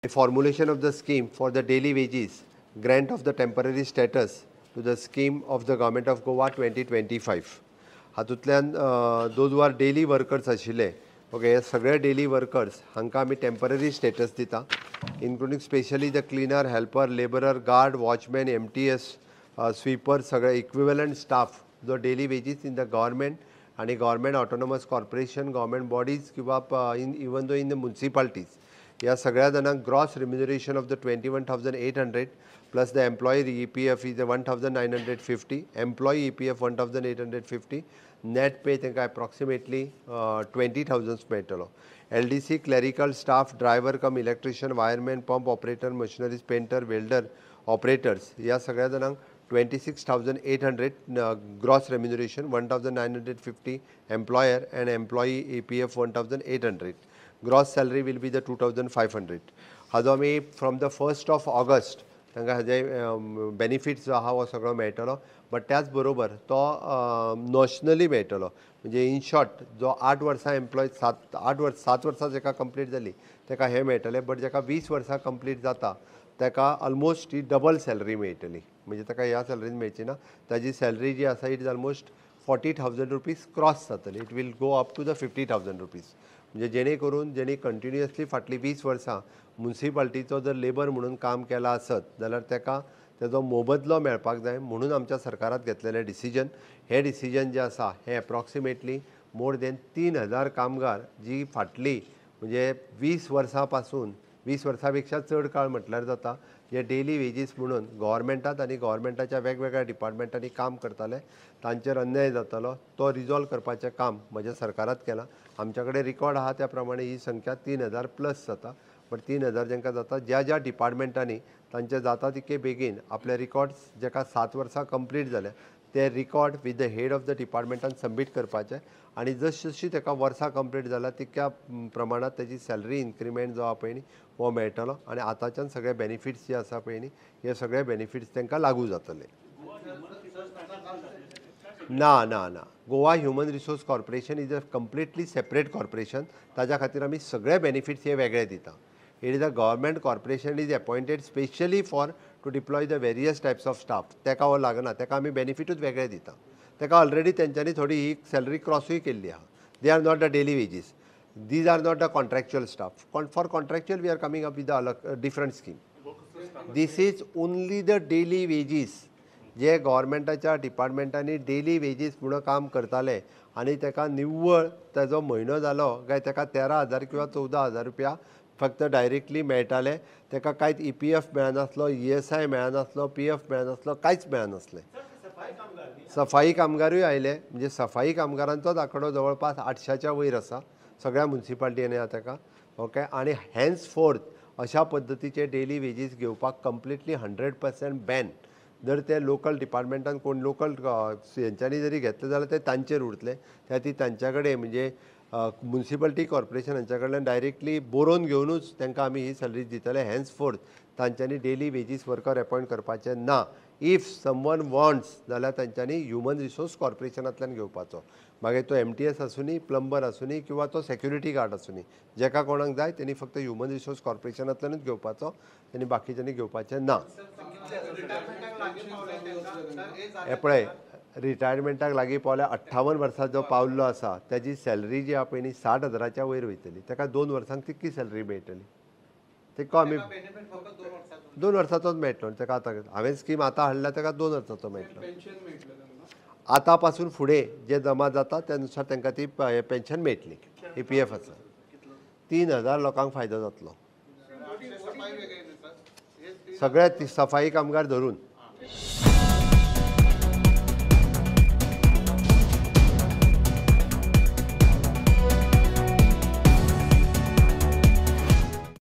Formulation of the scheme for the daily wages, grant of the temporary status to the scheme of the Government of Goa 2025. हातूंतल्यान those who are daily workers आशिल्ले, okay, हे सगळे daily workers हांकां आमी temporary status दिता, including specially the cleaner, helper, laborer, guard, watchman, MTS, sweeper, सगळे equivalent staff जो daily wages in the government आणि government autonomous corporation, government bodies किंवा even though in the municipalities, या सगळ्या जाणांक gross remuneration of the 21,800 plus the employee EPF is 1,950, employee EPF 1,850, net pay तांकां approximately 20,000 मेळटलो. LDC clerical staff, driver cum electrician, wireman, pump operator, machineries, painter, welder, operators ह्या सगळ्या जाणांक 26,800 gross remuneration, 1,950 employer and employee EPF 1,800. Gross salary will be the 2,500. हाजो आमी from the 1st of August तांकां हाजे benefits जो आहा हो सगळो मेळटलो, बट त्याच बरोबर तो नॉशनली मेळटलो. म्हणजे इन शॉर्ट जो 8 वर्सां एम्प्लॉय 7 वर्सां जेका कंप्लीट जाली ताका हे मेळटले, बट जेका 20 वर्सां कंप्लीट जाता ताका ऑलमोस्ट ही डबल सॅलरी मेळटली. म्हणजे ताका ह्या सॅलरीन मेळची ना, ताजी सॅलरी जी आसा it is almost 40,000 rupees cross जातली. It will go up to the 50,000 rupees. म्हणजे जेणे करून जेणी कंटिन्युअसली फाटली 20 वर्सां म्युनिसिपालिटीचो जर लेबर म्हणून काम केला आसत जाल्यार ताका तेजो मोबदलो मेळपाक जाय म्हणून आमच्या सरकारान घेतलेलें डिसिजन. हे डिसिजन जे आसा हे एप्रॉक्सिमेटली मोर देन 3,000 कामगार जी फाटली म्हणजे 20 वर्सां पासून 20 वर्सां पेक्षा चड काळ म्हटल्यार जाता जे डेली वेजीस म्हणून गव्हर्मेंटात आनी गव्हर्मेंटाच्या वेगवेगळ्या डिपार्टमेंटांनी काम करताले तांचेर अन्याय जातालो तो रिजॉल्व करपाचें काम म्हज्या सरकारात केलां. आमच्या कडेन रिकॉर्ड आहा त्या प्रमाणे ही संख्या 3,000 प्लस जाता. बट 3,000 जेंकां जाता ज्या ज्या डिपार्टमेंटांनी तांचे जाता तितके बेगीन आपले रिकॉर्ड्स जेका 7 वर्सां कंप्लीट जाल्या ते record with the head of the डिपार्टमेंटान सबमीट करपाचे आनी जशी जशी ताका वर्सां कंप्लीट जाल्या तितक्या प्रमाणात ताची सॅलरी इन्क्रिमेंट जो आहा पळय न्ही हो मेळटलो आनी आतांच्यान सगळे बेनिफिट्स जे आसा पळय न्ही हे सगळे बेनिफिट्स तांकां लागू जातले. ना ना ना Goa human resource corporation is a completely separate corporation. ताज्या खातीर आमी सगळे बेनिफिट्स हे वेगळे दिता. It is a government corporation is appointed specially for to deploy the various types of staff. ताका हो लागना, ताका आमी बेनिफिटूच वेगळे दिता. ताका ऑलरेडी तेंच्यांनी थोडी ही सॅलरी क्रॉसूय केल्ली आहा. They are not the daily wages. These are not the contractual staff. For contractual, we are coming up with a different scheme. This is only the daily wages. जे गव्हर्मेंटाच्या डिपार्टमेंटांनी डेली वेजीस म्हणून काम करताले आनी ताका निव्वळ ताजो म्हयनो जालो काय ताका 13,000 किंवा 14,000 रुपया फक्त डायरेक्टली मेळटाले. ताका कांयच EPF मेळनासलो, ESI मेळनासलो, PF मेळनासलो, कांयच मेळनासलें. सफाई कामगारूय आयले. म्हणजे सफाई कामगारांचोच आंकडो जवळपास 800च्या वयर आसा सगळ्या म्युनिसिपालिटींनी आहा ताका. ओके, आनी हॅन्स फोर्थ अशा पद्दतीचे डेली वेजीस घेवपाक कंप्लिटली 100% बॅन. जर ते लोकल डिपार्टमेंटान कोण लोकल हेंच्यांनी जरी घेतले जाल्यार ते तांचेर उरतले. त्या ती तांच्या कडेन म्हणजे म्युनिसिपालिटी कॉर्पोरेशनांच्या कडल्यान डायरेक्टली बरोवन घेवनूच तांकां आमी ही सॅलरी दितले. हॅन्स फोर्थ तांच्यांनी डेली वेजीस वर्कर अपॉयंट करपाचे ना. इफ समवन वॉन्ट्स जाल्यार तांच्यांनी ह्युमन रिसोर्स कॉर्पोरेशनांतल्यान घेवपाचो. मागीर तो MTS आसूनी, प्लंबर आसूनी किंवा तो सेक्युरिटी गार्ड आसूनी, जेका कोणाक जाय तेणी फक्त ह्युमन रिसोर्स कॉर्पोरेशनांतल्यानूच घेवपाचो, तेणी बाकीच्यांनी घेवपाचें ना. हे पळय, रिटायरमेंटाक लागीं पावल्या 58 वर्सां जो पावल्लो आसा त्याची सॅलरी जी आहा पळय न्ही 60,000च्या वयर वयतली. ताका 2 वर्सांक तितकी सॅलरी मेळटली. तेका आमी 2 वर्सांचोच मेळटलो. ताका आतां हांवें स्कीम आतां हाडल्या ताका 2 वर्सांचो मेळटलो. आतां पासून फुडें जे जमा जाता त्या नुसार तांकां ती पेन्शन मेळटली. EPF आसा 3,000 लोकांक फायदो जातलो. सगळे सफाई कामगार धरून.